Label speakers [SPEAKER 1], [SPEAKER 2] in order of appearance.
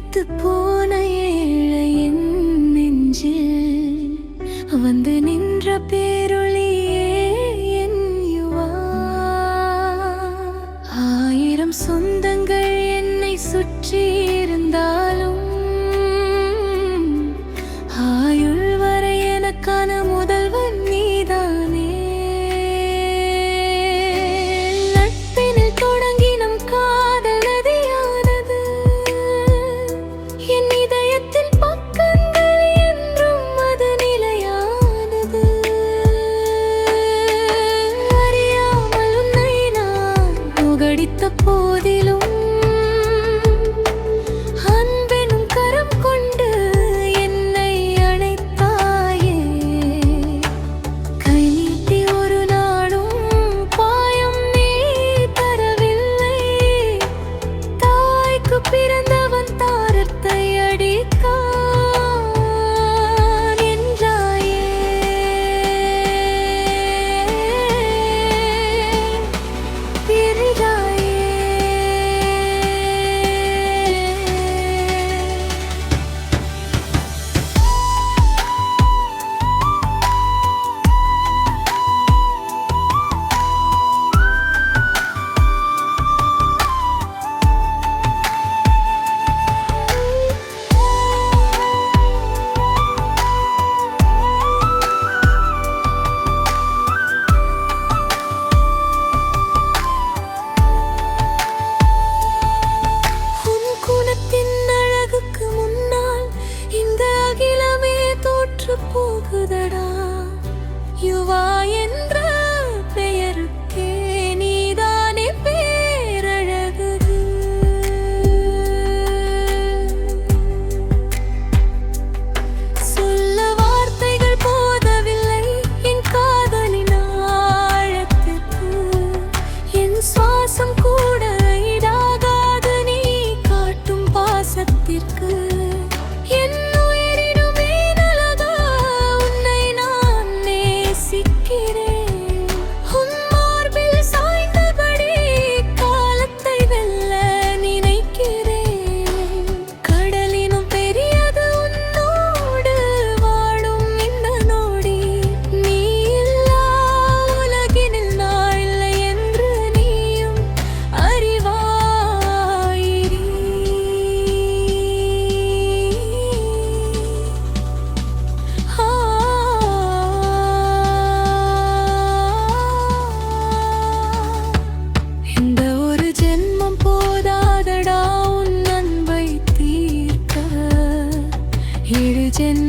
[SPEAKER 1] வெறித்து போன ஏழையின் நெஞ்சில் வந்து நின்ற பேரொளியே என் யுவா. 1000 சொந்தங்கள் என்னை சுற்றி இருந்தாலும் ஆயுள் வரை எனக்கான முதல்வன் நீதானே. போதிலும் அன்பெனும் கரம் கொண்டு என்னை அணைத்தாயே. கை நீட்டி ஒரு நாளும் பாயம் நீ தரவில்லை. தாய்க்கு பிறந்தவன் தாரத்தை அடிக்கான் என்றாயே. போகுதடா யுவா என்ற பெயருக்கே நீதானே பேரழகு. சொல்ல வார்த்தைகள் போதவில்லை என் காதலின் ஆழத்திற்கு. என் சுவாசம் கூட ஈடாகாது நீ காட்டும் பாசத்திற்கு. போதாதடா உன் அன்பை தீர்க்க. 7 ஜென்மம்